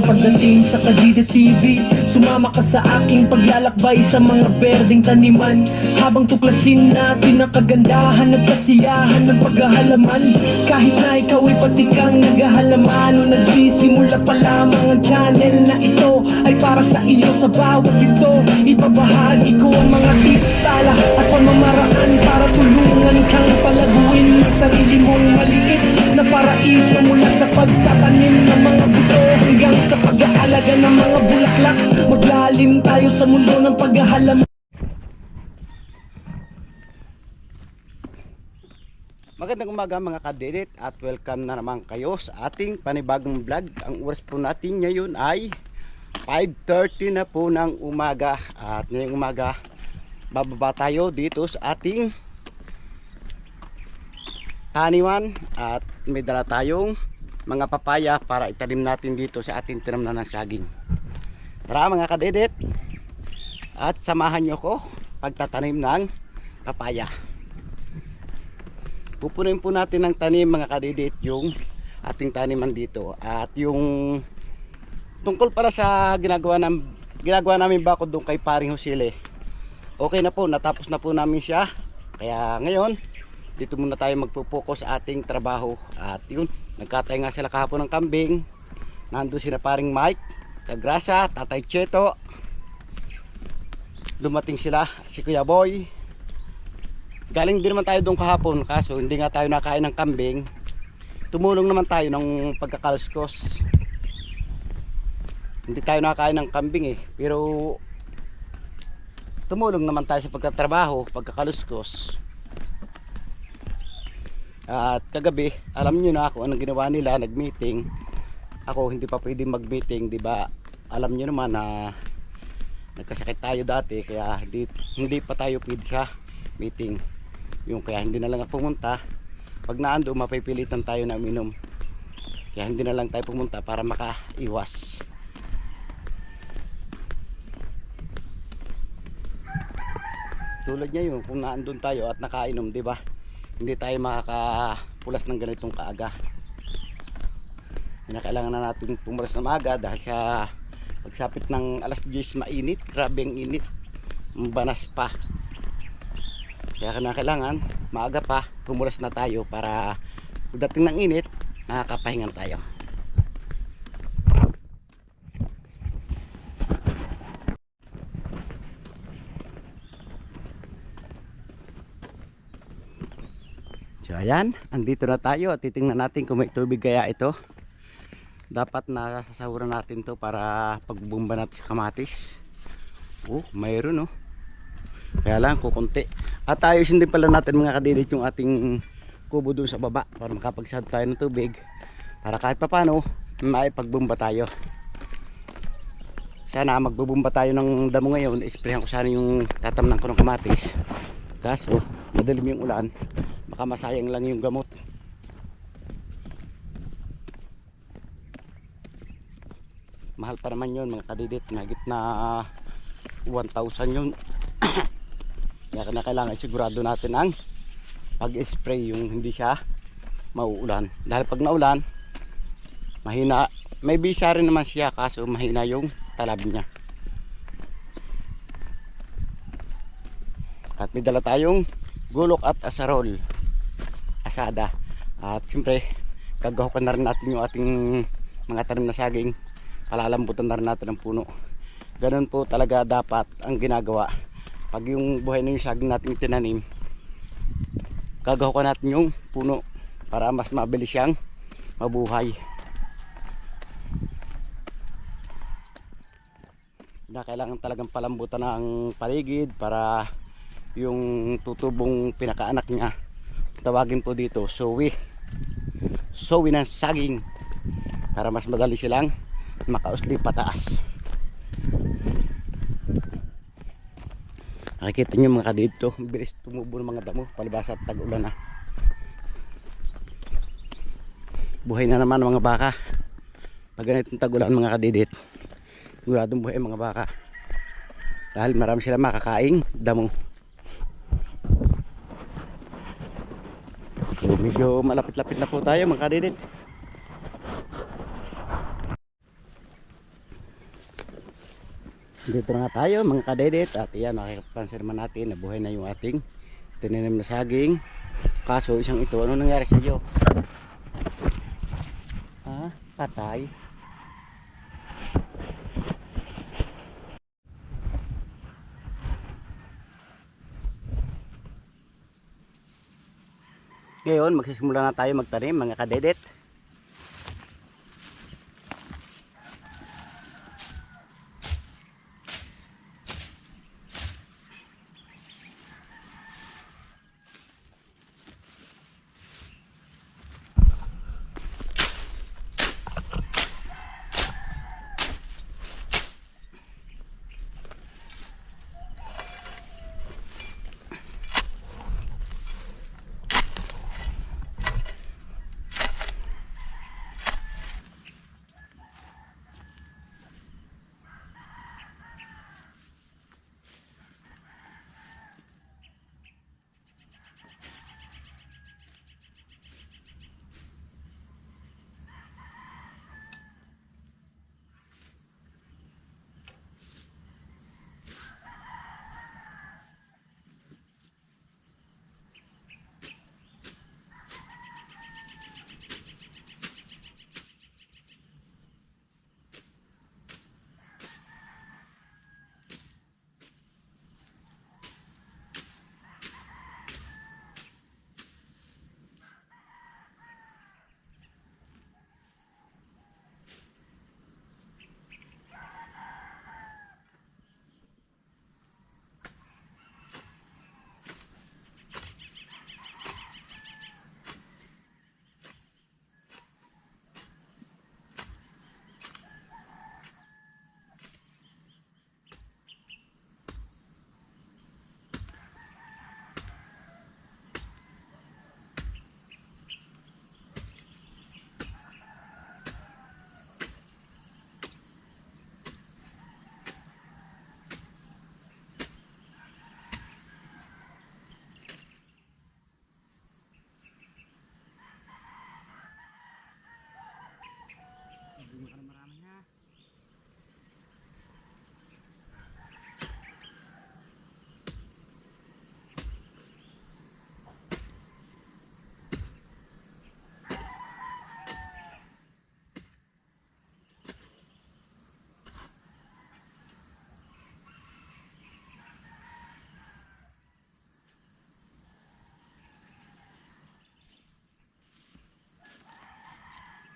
Pagdating sa Kadida TV, sumama ka sa aking paglalakbay sa mga berdeng taniman, habang tuklasin natin ang kagandahan at kasiyahan ng paghahalaman. Kahit na ikaw ay patikang naghahalaman o nagsisimula pa lamang, ang channel na ito ay para sa iyo. Sa bawat ito, ibabahagi ko ang mga titala at pamamaraan para tulungan kang palaguin ang sarili mong maliit na paraiso, mula sa pagtatanim ng mga buto hanggang sa pag-aalaga ng mga bulaklak. Maglalim tayo sa mundo ng paghahalaman. Magandang umaga mga kadidit at welcome na naman kayo sa ating panibagong vlog. Ang oras po natin ngayon ay 5:30 na po ng umaga. At ngayong umaga bababa tayo dito sa ating taniman at may dala tayong mga papaya para itanim natin dito sa ating tinamnan ng saging. Tara mga kadidit, at samahan nyo ko pagtatanim ng papaya. Pupunin po natin ng tanim mga kadidit yung ating taniman dito. At yung tungkol para sa ginagawa namin bakod doon kay Paring Josele, okay na po, natapos na po namin siya. Kaya ngayon dito muna tayo magpo-focus sa ating trabaho. At yun, nagkatay nga sila kahapon ng kambing. Nandun sila Paring Mike, Kagrasa, Tatay Cheto. Dumating sila, si Kuya Boy. Galing din naman tayo doon kahapon, kaso hindi nga tayo nakain ng kambing. Tumulong naman tayo ng pagkakaluskos. Hindi tayo nakain ng kambing pero tumulong naman tayo sa pagtatrabaho, pagkakaluskos. At kagabi, alam niyo na kung anong ginawa nila, nag-meeting. Ako hindi pa pwedeng mag-meeting, 'di ba? Alam niyo naman na nagkasakit tayo dati, kaya hindi pa tayo pwede sa meeting. Yung kaya hindi na lang ako pumunta. Pag naando, mapipilitan tayo na uminom. Kaya hindi na lang tayo pumunta para makaiwas. Tulad niya yun, kung naandun tayo at nakainom, 'di ba? Hindi tayo makakapulas ng ganitong kaaga. Kailangan na natin pumulas na maaga dahil sa pagsapit ng alas 10 mainit, grabe ang init, mabanas pa. Kaya kailangan maaga pa pumulas na tayo para pagdating ng init nakakapahinga tayo. So ayan, andito na tayo at titingnan natin kung may tubig kaya ito. Dapat nasasahuran natin to para pagbumba natin sa kamatis. Mayroon kaya lang kukunti. At ayusin din pala natin mga kadidit yung ating kubo dun sa baba para makapagsahod tayo ng tubig, para kahit papano may pagbumba tayo. Sana magbubumba tayo ng damo ngayon. Isprayan ko sana yung tatamnan ko ng kamatis, kaso madilim yung ulan, baka masayang lang yung gamot. Mahal pa naman yun mga kadidit, nagit na 1,000 yun. Kaya kailangan sigurado natin ang pag-spray, yung hindi siya mauulan. Dahil pag naulan, mahina, may bisa rin naman siya, kaso mahina yung talab niya. At may dala tayong gulok at asarol, asada. At siyempre gagahukan na rin natin yung ating mga tanim na saging, palalambutan na rin natin ang puno. Ganun po talaga dapat ang ginagawa. Pag yung buhay na yung saging natin tinanim, gagahukan natin yung puno para mas mabilis siyang mabuhay. Kailangan talagang palambutan ng paligid para yung tutubong pinakaanak niya, tawagin po dito sowi ng saging, para mas madali silang makausli pataas. Nakikita nyo mga kadito, bilis tumubo ng mga damo palibasa at tag-ulan na. Buhay na naman ang mga baka. Pag ganitong tag-ulan mga kadidit, siguradong buhay ang mga baka. Dahil marami sila makakaing damo. So medyo malapit-lapit na po tayo mga kadidit. Dito na tayo mga kadidit. At yan, makikapansin naman natin na buhay na yung ating tinanim na saging. Kaso isang ito, ano nangyari sa iyo? Patay. Ngayon magsisimula na tayo magtanim mga kadedit.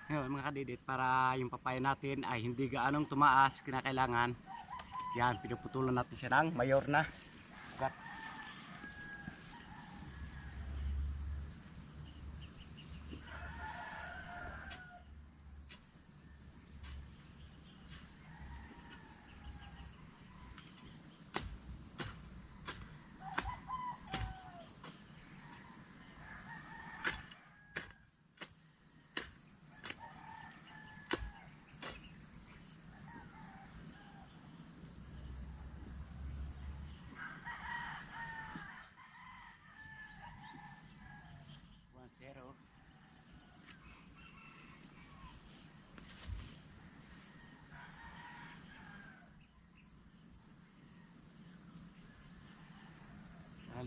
Ngayon mga kadidit, para yung papaya natin ay hindi gaanong tumaas, kinakailangan yan, pinuputulan natin siya ng mayor na ugat.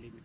Limit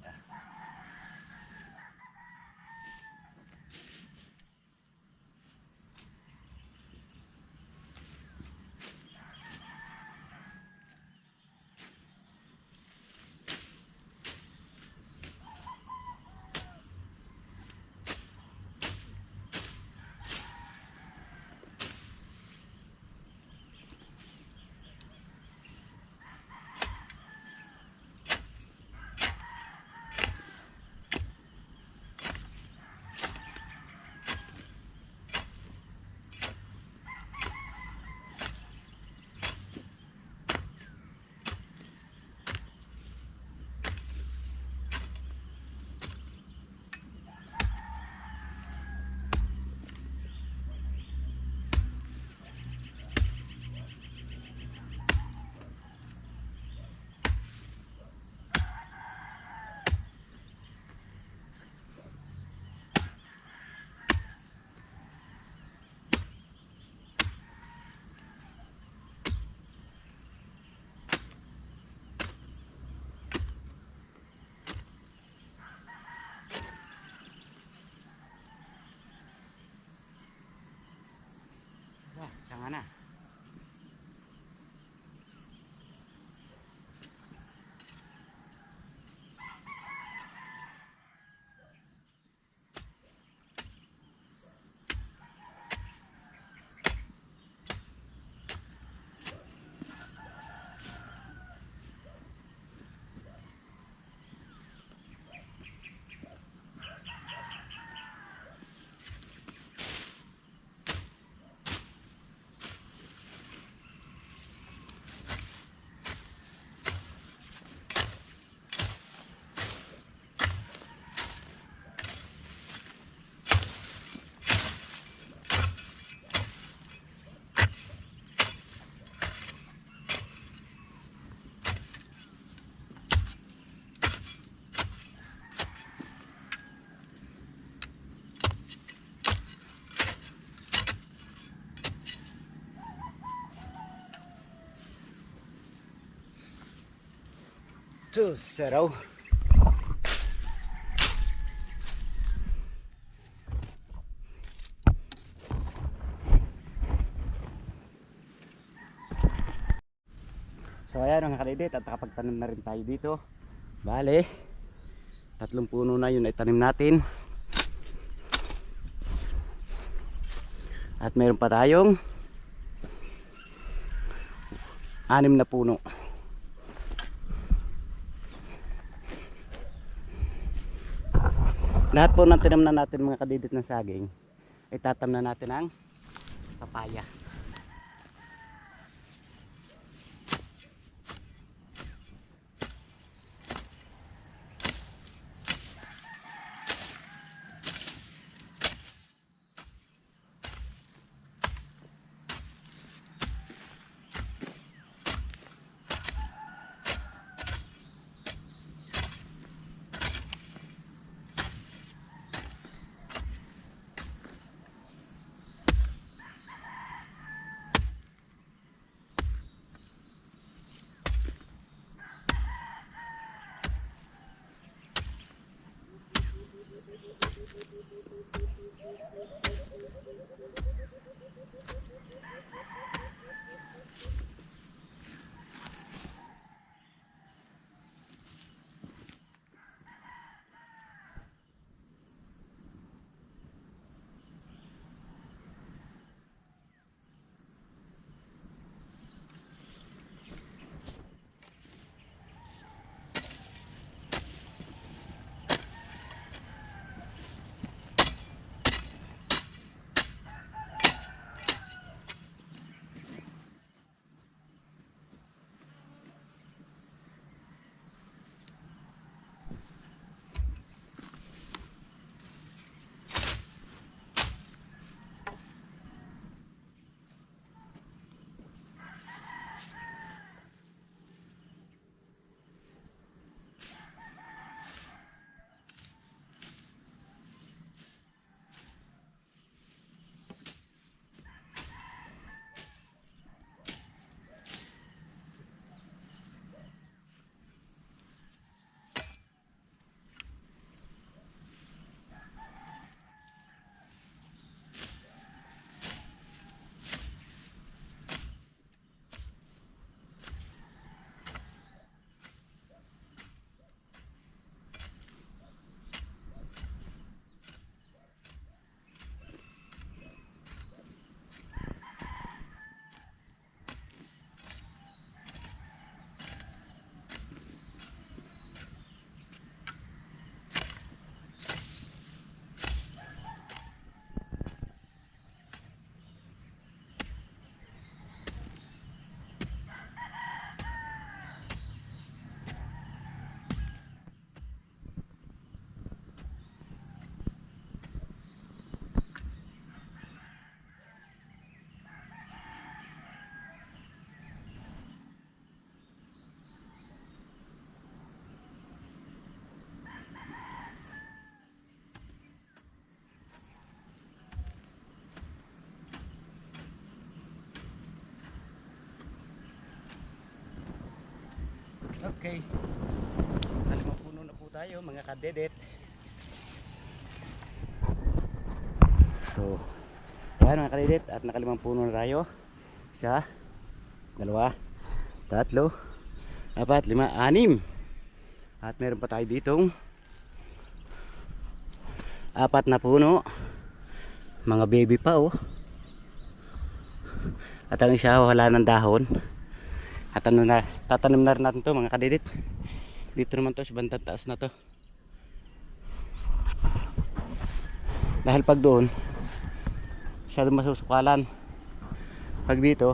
Tama na. Saraw. So ayan mga kadidit, at nakapagtanim na rin tayo dito. Bale, 3 puno na yun ay tanim natin. At mayroon pa tayong 6 na puno. Lahat po ng tinam na natin mga kadidit ng saging ay tatam na natin ang papaya. Okay. Nalimang puno na po tayo mga kadedet. So, yan mga kadedet, at nakalimang puno na tayo. Isa, dalawa, tatlo, apat, lima, anim. At meron pa tayo ditong apat na puno. Mga baby pa oh. At ang isa wala ng dahon. At ano na, tatanim na rin natin to mga kadidit. Dito naman to sa bandang taas na to. Dahil pag doon masyadong masusukalan. Pag dito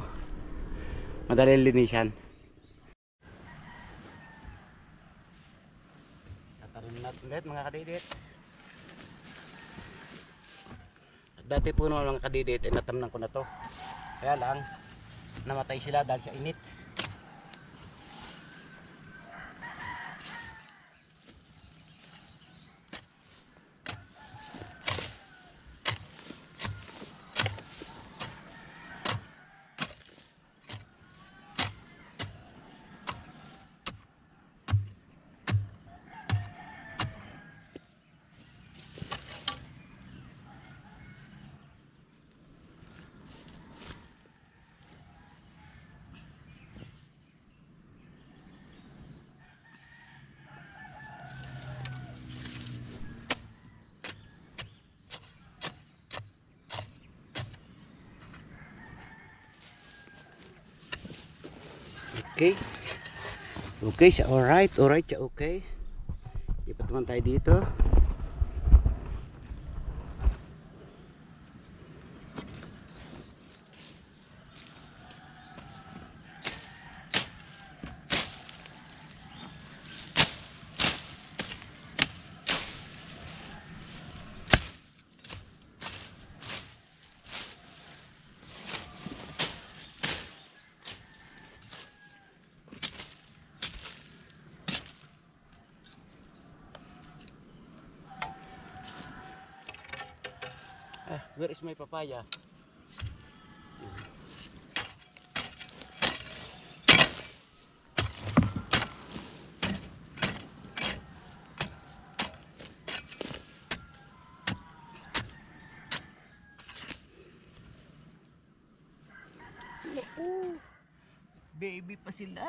madali linisan. Tatanim natin ulit mga kadidit. Dati po naman mga kadidit ay natamnan ko na to. Kaya lang namatay sila dahil sa init. Okay. Okay siya, alright siya, okay. Lipat naman tayo dito. Where is my papaya? Naku, baby pa sila.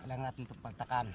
Kailangan natin itong pagtakan.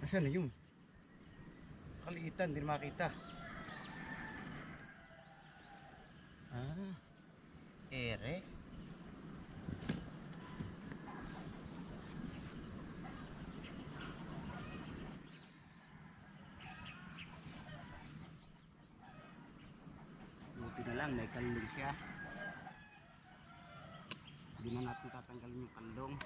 Asan na yun? Kaliitan, hindi makita. Ah, ere. Buti na lang, may kaldong siya. Hindi na natin tatanggalin yung kaldong.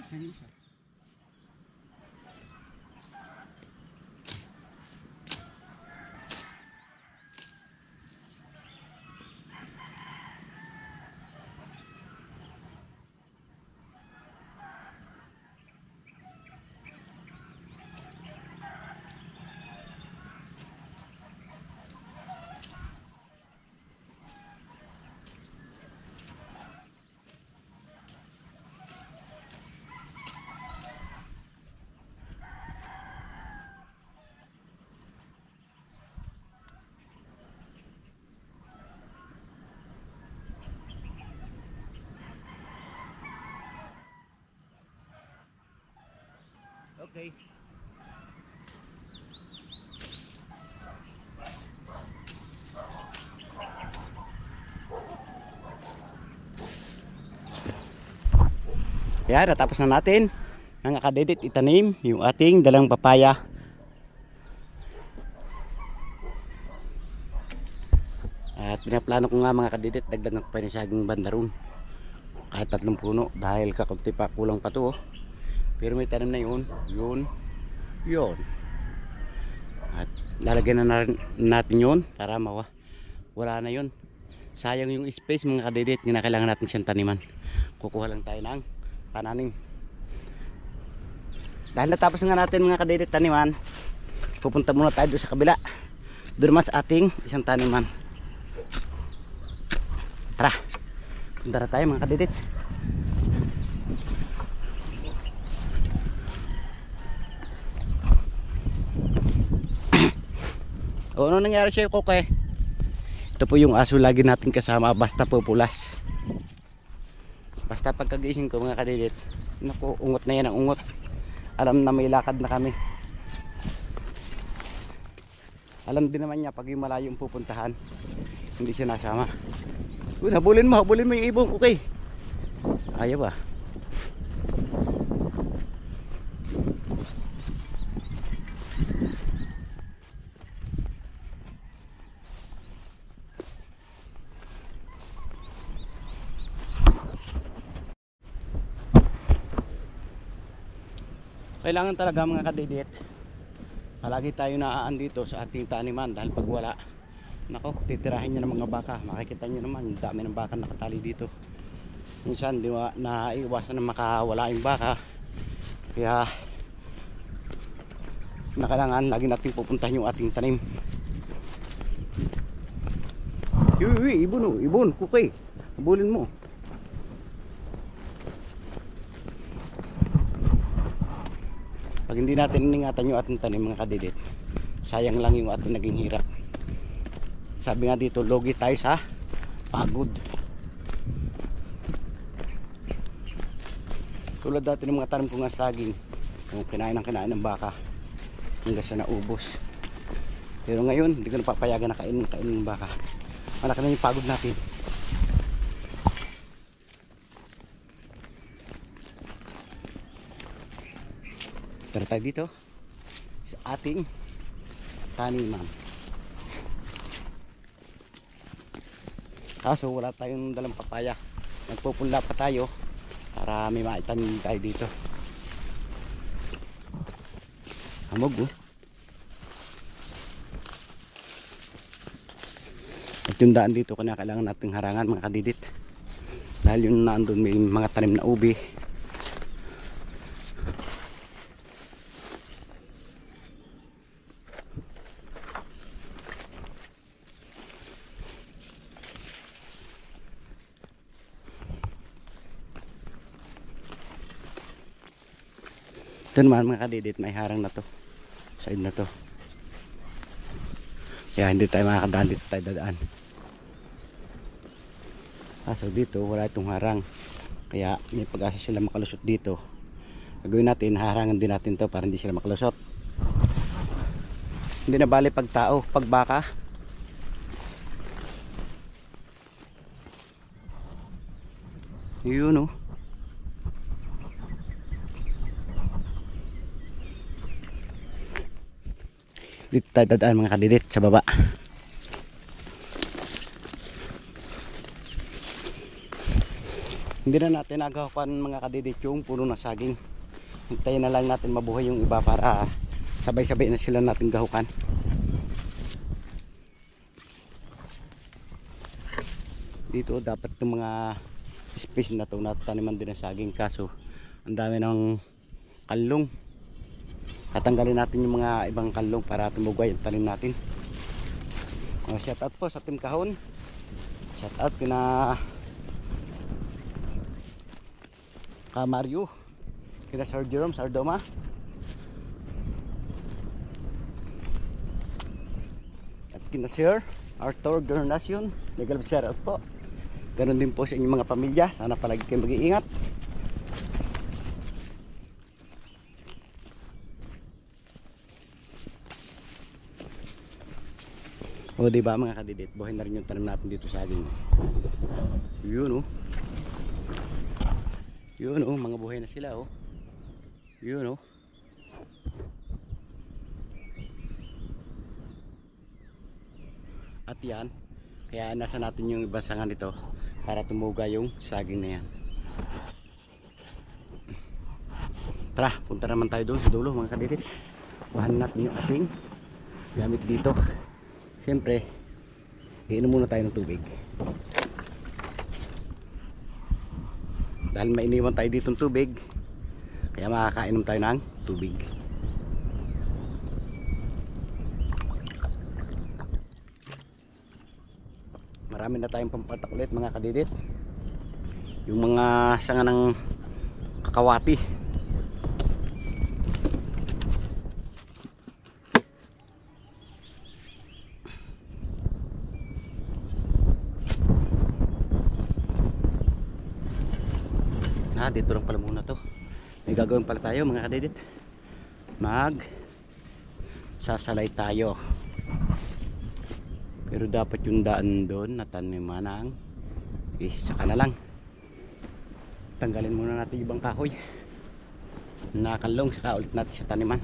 Saan siya? Okay. Yan, natapos na natin Mga kadidit, itanim yung ating dalang papaya. At pinaplano ko nga mga kadidit, dagdag ko pa rin saging banda ron. Kahit 3 puno dahil kakunti pa, kulang pa to oh. Pero may tanim na yun. At lalagyan na natin yun para wala na yun. Sayang yung space mga kadidit, kailangan natin siyang taniman. Kukuha lang tayo ng pananim. Dahil natapos nga natin mga kadidit taniman, pupunta muna tayo doon sa kabila. Doon mas ating isang taniman. Tara, punta tayo mga kadidit. O, ano nangyari sa'yo, Koke? Ito po yung aso lagi natin kasama, basta pupulas. Basta pagkagising ko mga kadidit, naku, ungot na yan ang ungot. Alam na may lakad na kami. Alam din naman niya pag yung malayong pupuntahan, hindi siya nasama. Uy, habulin mo yung ibong, Koke. Ayaw ba? Kailangan talaga mga kadidit, palagi tayo naaan dito sa ating taniman dahil pag wala, nako, titirahin nyo ng mga baka. Makikita nyo naman, dami ng baka nakatali dito. Minsan di ba naiiwasan na makawala yung baka, kaya kailangan lagi natin pupuntahan yung ating tanim. Ibon, Koke, habulin mo. Pag hindi natin iningatan yung ating tanim mga kadidit, sayang lang yung ating naging hirap. Sabi nga dito, logi tayo sa pagod. Tulad dati ng mga tanim ko nga saging, yung kinain ng baka hanggang sa naubos. Pero ngayon hindi ko napapayagan na kainin ng baka. Malaki na yung pagod natin. Tara tayo dito sa ating taniman. Kaso wala tayong dalang papaya, nagpupunla pa tayo para may maitanim tayo dito. Hamog oh. At yung daan dito kailangan nating harangan mga kadidit, dahil yung naandun may mga tanim na ubi. Ito naman mga kadidit, may harang na to, side na to, kaya hindi tayo makakadaan dito, tayo dadaan. Kaso dito wala itong harang, kaya may pag-asa sila makalusot dito. Gagawin natin, harangan din natin to para hindi sila makalusot. Hindi na bali pag tao, pag baka. Yun oh. Dito tayo dadaan mga kadidit, sa baba. Hindi na natin agawan mga kadidit yung puno na saging. Hintayin na lang natin mabuhay yung iba para sabay-sabay na sila natin gahukan. Dito dapat yung mga space na to nataniman din ng saging, kaso ang dami ng kalong. Tatanggalin natin yung mga ibang kalong para tumugay yung tanim natin. Shout out po sa Team Kahon. Shout out kina Mario, kina Sir Jerome Sardoma, at kina Sir Arthur Garnacion. Legal shout out po. Ganon din po sa inyong mga pamilya. Sana palagi kayong mag-iingat. O diba mga kadidit, buhay na rin yung tanim natin dito sa ating. Yun oh. Yun oh, mga buhay na sila oh. Yun oh. At yan, kaya nasa natin yung basangan nito para tumuga yung saging na yan. Tara, punta naman tayo doon sa dulo mga kadidit. Kuhanin natin yung ating gamit dito. Siyempre, iinom muna tayo ng tubig. Dahil mainiwan tayo dito ng tubig, kaya makakainom tayo ng tubig. Marami na tayong pampataklit mga kadidit. Yung mga sanga ng kakawati. Dito lang pala muna to. May gagawin pala tayo mga kadidit. Sasalay tayo. Pero dapat yung daan doon na taniman ng saka na lang. Tanggalin muna natin yung ibang kahoy. Nakakalong saka ulit natin sa taniman.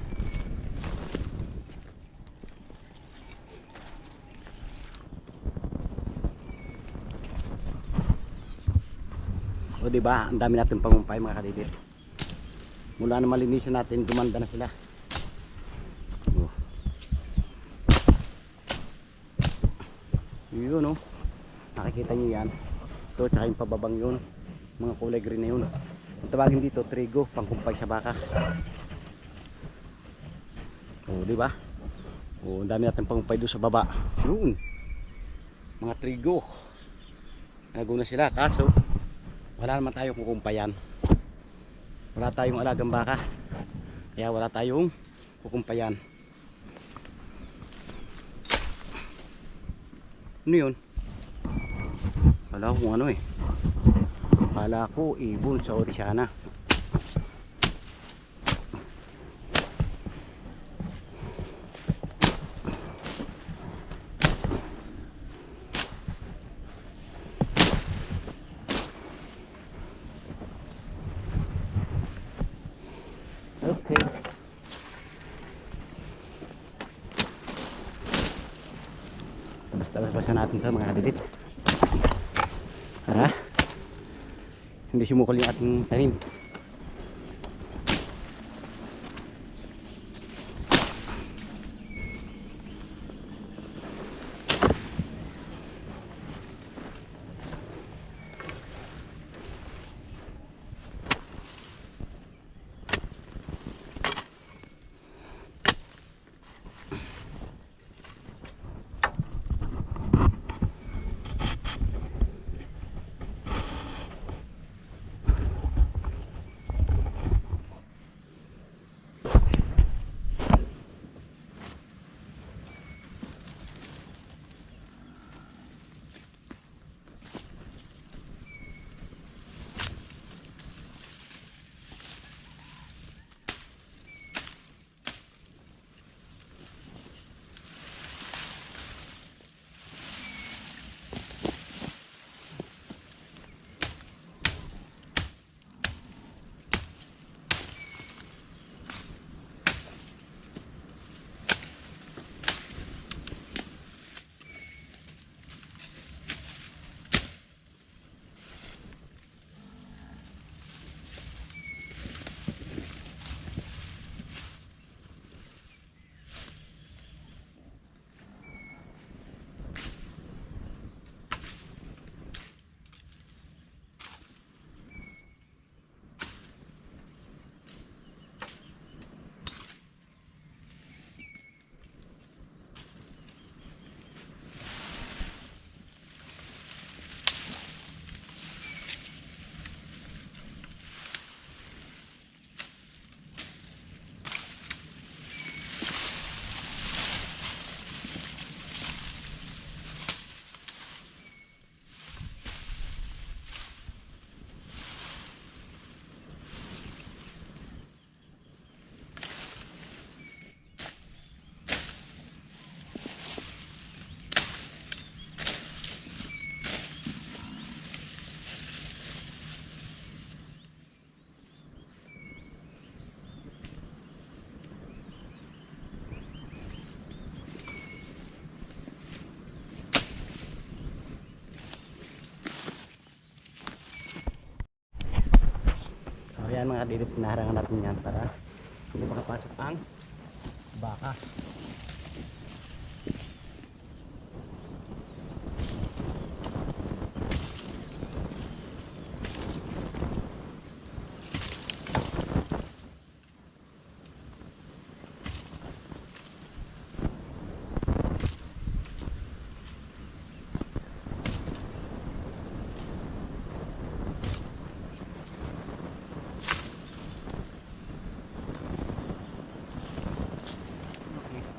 O diba, ang dami natin pangumpay mga kadidit. Mula na malinisan natin, gumanda na sila. Oh. Yun oh. Nakikita nyo yan. Ito, tsaka yung pababang yun. Mga kulay green na yun. Ang tawagin dito, trigo, pangkumpay sa baka. O diba? O, ang dami natin pangumpay doon sa baba. Yun. Mga trigo. Naguna sila, kaso wala naman tayong kukumpayan. Wala tayong alagang baka, kaya wala tayong kukumpayan. Ano yun? Kala ko kung ano eh. Kala ko ibon sa Orisana. Okay. Basta natin sa mga kadidit. Para hindi sumukol yung ating tanim. Ayan mga kadidit, pinaharangan natin yan para hindi makapasok ang baka.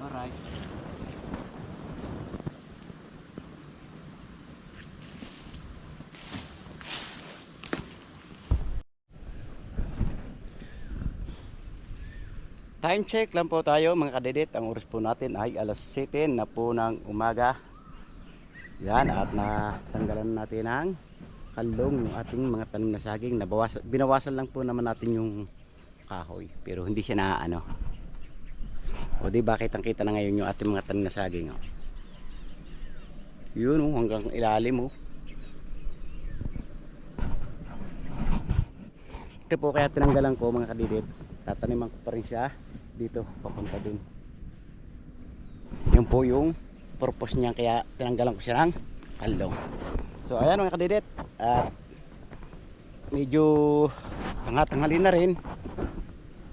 Alright. Time check lang po tayo mga kadidit. Ang oras po natin ay alas 7 na po ng umaga. Yan, at natanggalan natin ang kalong yung ating mga tanim na saging. Binawasan lang po naman natin yung kahoy, pero hindi siya na ano. O di ba kitang-kita na ngayon yung ating mga tanim na saging. O. Yun o, hanggang ilalim o. Ito po kaya tinanggalan ko mga kadidit. Tataniman ko pa rin siya dito papunta dun. Yun po yung purpose niya, kaya tinanggalan ko siya ng kalong. So ayan mga kadidit, at medyo tanghali na rin,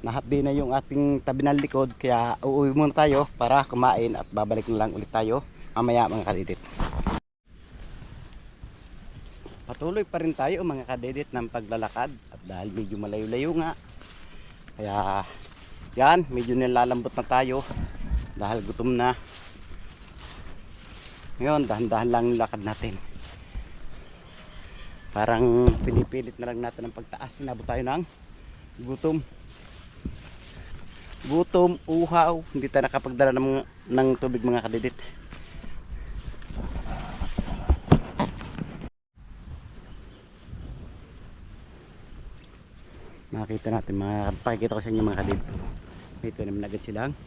nahapdi na yung ating tabi ng likod, kaya uuwi muna tayo para kumain at babalik na lang ulit tayo mamaya mga kadidit. Patuloy pa rin tayo mga kadidit ng paglalakad, at dahil medyo malayo-layo nga, kaya yan, medyo nilalambot na tayo dahil gutom na. Ngayon, dahan-dahan lang yung lakad natin. Parang pinipilit na lang natin ang pagtaas. Inabot tayo ng gutom. Gutom, uhaw. Hindi tayo nakapagdala ng tubig mga kadidit. Makita natin, pakikita ko sa inyo mga kadidit. Ito naman agad silang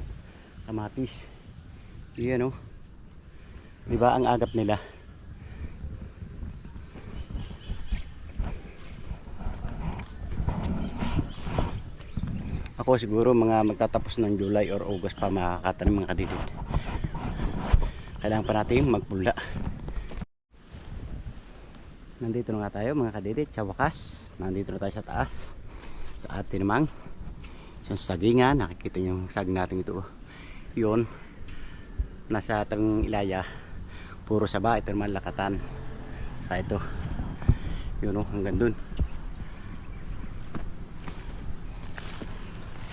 kamatis. Iyan o. Diba ang agap nila? Ako siguro mga magtatapos ng July or August pa makakatanim mga kadidit. Kailangan pa natin magpula. Nandito na nga tayo mga kadidit sa wakas. Nandito na tayo sa taas. Sa atin namang isang sagingan. Nakikita nyo yung saging natin ito. Yun. Nasa tang ilaya. Puro saba. Ito naman lakatan. Kaya ito. Yun o. Hanggang dun.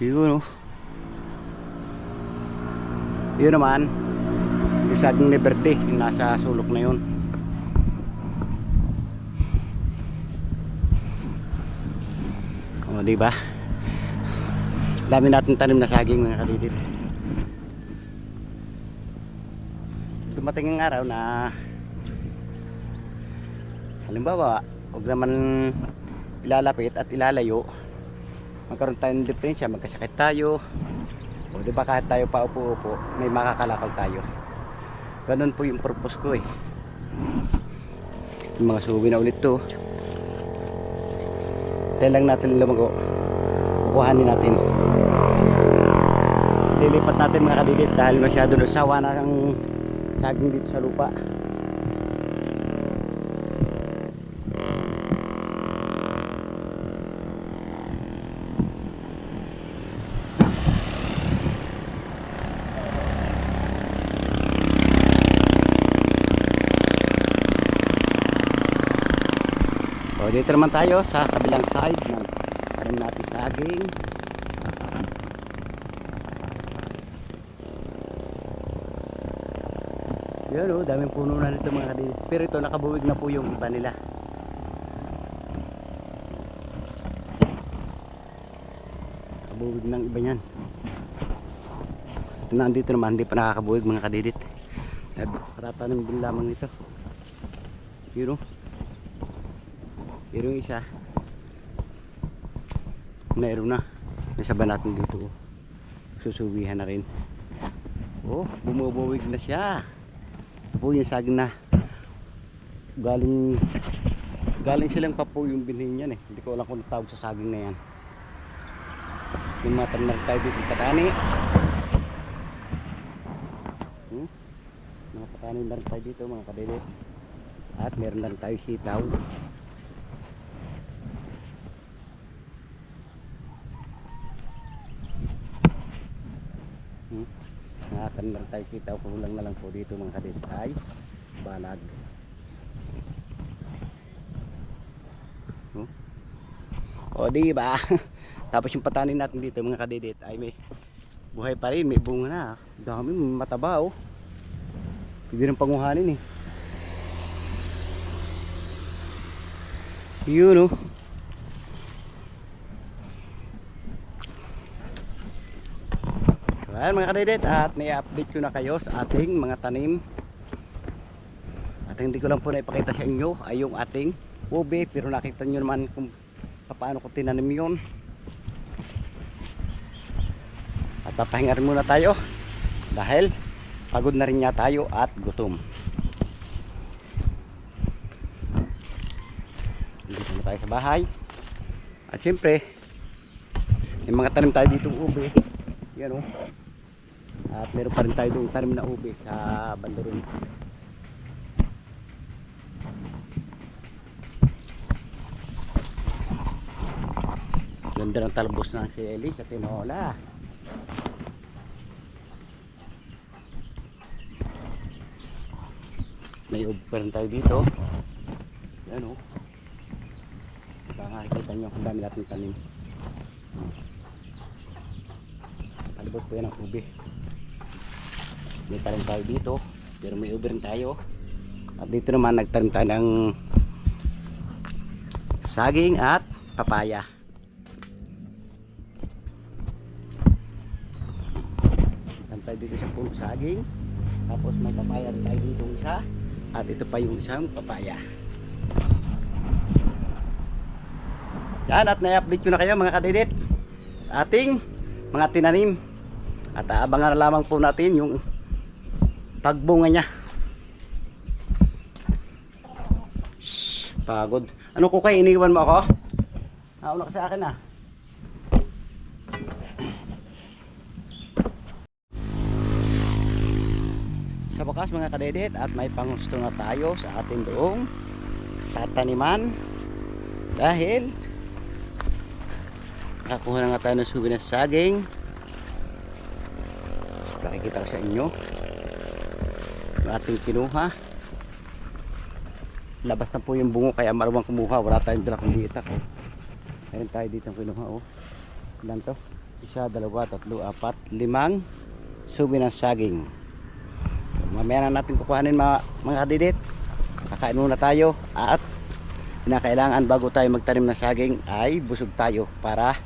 Yun o. Yun naman. Yung saging ni Verde. Yung nasa sulok na yun. O diba? Dami natin tanim na saging mga kadidit. Dumating ang araw na halimbawa huwag naman ilalapit at ilalayo, magkaroon tayo ng diferensya, magkasakit tayo, o diba kahit tayo pa upo-upo may makakalakal tayo. Ganun po yung purpose ko eh. Yung mga suwi na ulit to, tayo lang natin lumago, kukuhanin natin, lilipat natin mga kadidit dahil masyado sawa na ang saging dito sa lupa. So dito naman tayo sa kabilang side ng tanim natin saging. Yan o, daming puno na nito mga kadidit. Pero ito nakabuwig na po yung iba nila. Nakabuwig ng iba yan. Ito na, andito naman, hindi pa nakakabuwig mga kadidit. Karatanim din lamang nito. Yun o. Pero yung isa, meron na. Nasaba natin dito. Susuwihan na rin. Oh, bumubuwig na siya. Ito po yung saging na galing silang pa po yung binhin yan eh. Hindi ko alam kung tawag sa saging na yan. Yung mga tanim na rin tayo dito patani. Mga patani na rin tayo dito mga kadidit. At meron na rin tayo sitaw. Tanim na rin tayo sitaw. Kulang na lang po dito mga kadidit ay balag. O di ba? Tapos yung patanin natin dito mga kadidit ay may buhay pa rin, may bunga na. Dami, mataba oh. Pwede rin panguhanin eh. Yun oh. So ayan mga kadidit, at nai-update ko na kayo sa ating mga tanim. At hindi ko lang po naipakita sa inyo ay yung ating ube, pero nakita nyo naman kung paano ko tinanim yun. At papahinga rin muna tayo dahil pagod na rin nga tayo at gutom. Dito na tayo sa bahay. At syempre may mga tanim tayo dito ube. Yan o. At meron pa rin tayo doon tanim na ube sa bandaron. Ganda ng talbos ng si Eli sa tinola. May ube pa rin tayo dito. Yan o. Nakakita nyo kung dami natin tanim. Palibot po yan ang ube. May tanim tayo dito, pero may ube rin tayo. At dito naman nagtanim tayo ng saging at papaya. Tanim tayo dito sa puno saging. Tapos may papaya rin tayo dito isa. At ito pa yung isang papaya. Yan, at na-update ko na kayo mga kadidit ating mga tinanim. At abangan na lamang po natin yung pagbunga niya. Shhh, pagod. Ano ko kayo, iniwan mo ako? Nauna ka sa akin ah. Sa wakas mga kadidit, at may pangusto na tayo sa ating doong tataniman dahil nakakuha na nga tayo ng subi ng saging. Nakikita ko sa inyo yung ating kinuha. Labas na po yung bungo kaya marumang kumuha. Wala tayong dala kung diitak eh. Meron tayo dito ang kinuha oh. Ilan to? 1, 2, 3, 4, 5 subi ng saging. Mamaya na natin kukuhanin mga kadidit. Kakain muna tayo at kinakailangan bago tayo magtanim ng saging ay busog tayo para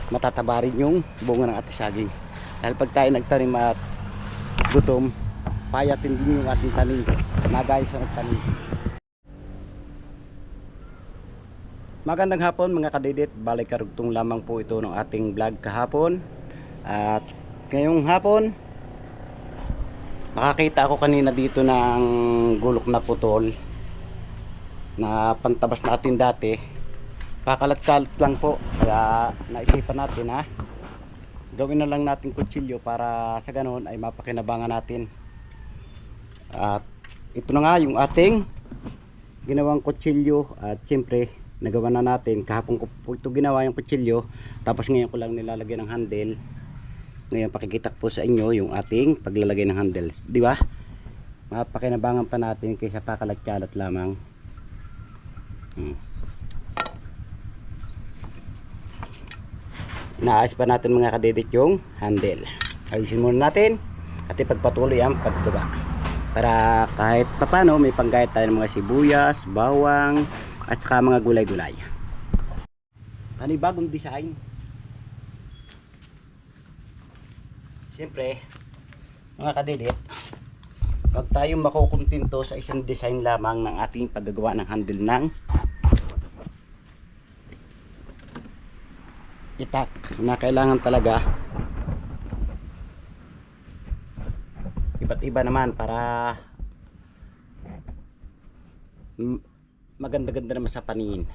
matataba rin yung bunga ng ating saging. Dahil pag tayo nagtanim at gutom, payatin din yung ating tanim. Nagay sa nagtanim. Magandang hapon mga kadidit. Balik karugtong lamang po ito ng ating vlog kahapon. At ngayong hapon nakakita ako kanina dito ng gulok na putol na pantabas natin dati. Kakalat-kalat lang po, kaya naisipan natin gawin na lang natin kutsilyo para sa ganoon ay mapakinabangan natin. At ito na nga yung ating ginawang kutsilyo. At siyempre nagawa na natin kahapon ko po ito ginawa yung kutsilyo, tapos ngayon ko lang nilalagay ng handle. Ngayon pakikita po sa inyo yung ating paglalagay ng handles, di ba? Mapakinabangan pa natin kaysa pakalat-kalat lamang. Inaayos pa natin mga kadidit yung handle. Ayusin muna natin at ipagpatuloy ang pagtuba para kahit papano may panggayat tayo ng mga sibuyas, bawang at saka mga gulay-gulay. Panibagong design. Siyempre mga kadidit, huwag tayong makukuntinto sa isang design lamang ng ating paggagawa ng handle ng itak, na kailangan talaga iba't iba naman para maganda-ganda naman sa paningin.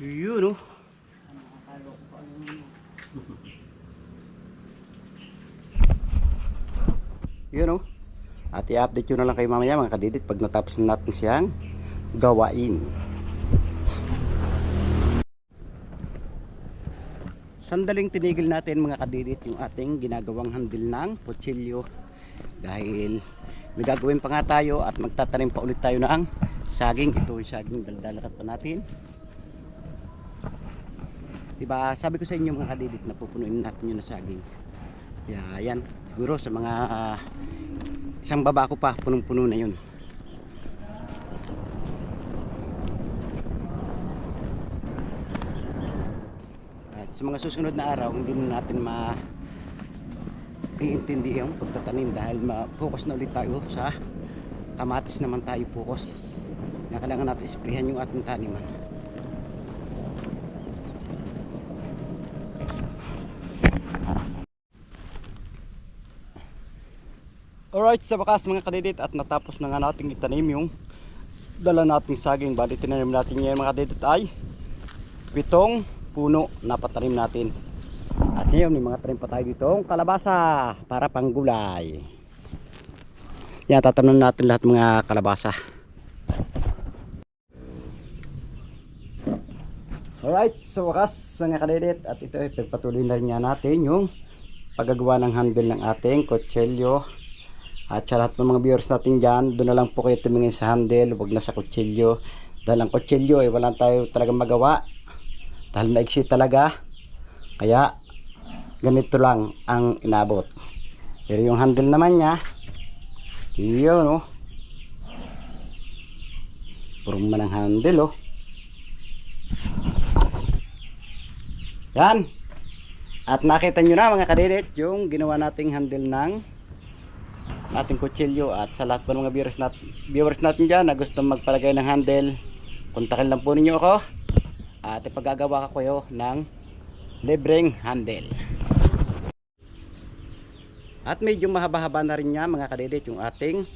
Yun oh. Yun oh. At i-update yun na lang kayo mamaya mga kadidit pag natapos na natin siyang gawain. Sandaling tinigil natin mga kadidit yung ating ginagawang handle ng kutsilyo dahil may gagawin pa nga tayo at magtatanim pa ulit tayo ng saging. Ito yung saging daldalakat pa natin, diba? Sabi ko sa inyo mga kadidit na pupunuin natin yun na saging. Kaya yan, siguro sa mga isang baba ko pa punong-puno na yun. At sa mga susunod na araw hindi na natin iintindi yung pagtatanim dahil ma-focus na ulit tayo sa kamatis naman tayo focus. Kailangan natin isprihan yung ating taniman. Alright, sa bakas mga kadidit at natapos na nga natin itanim yung dala nating saging. Bali tinanim natin ngayon mga kadidit ay 7 puno na patanim natin. At ngayon may mga tanim pa tayo ditong kalabasa para panggulay. Yan, tatamnan natin lahat mga kalabasa. Alright, sa wakas mga kadidit at ito ay pagpatuloy na rin natin yung paggagawa ng handle ng ating kutsilyo. At sa lahat ng mga viewers natin dyan, doon na lang po kayo tumingin sa handle, huwag na sa kutsilyo. Dahil ang kutsilyo ay wala tayo talagang magawa dahil maiksi talaga, kaya ganito lang ang inabot. Pero yung handle naman nya, yun oh, purong man ang handle oh. Yan. At nakita nyo na mga kadidit yung ginawa nating handle ng ating kutsilyo. At sa lahat po ng mga viewers natin dyan na gusto magpalagay ng handle, kontakin lang po ninyo ako at ipagagawa ko kayo ng libreng handle. At medyo mahaba-haba na rin nga mga kadidit yung ating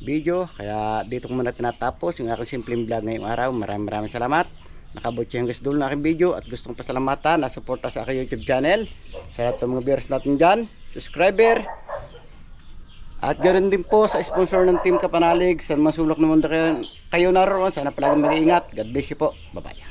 video, kaya dito ko muna tinatapos yung aking simpleng vlog ngayong araw. Maraming salamat. Nakabutsi hanggang sa dulo ng aking video at gustong pasalamatan na suporta sa aking YouTube channel. Sa lahat ng mga viewers natin dyan, subscriber, at ganoon din po sa sponsor ng Team Kapanalig. Sa masulok na mundo kayo naroon, sana palaging mag-iingat. God bless you po. Bye bye.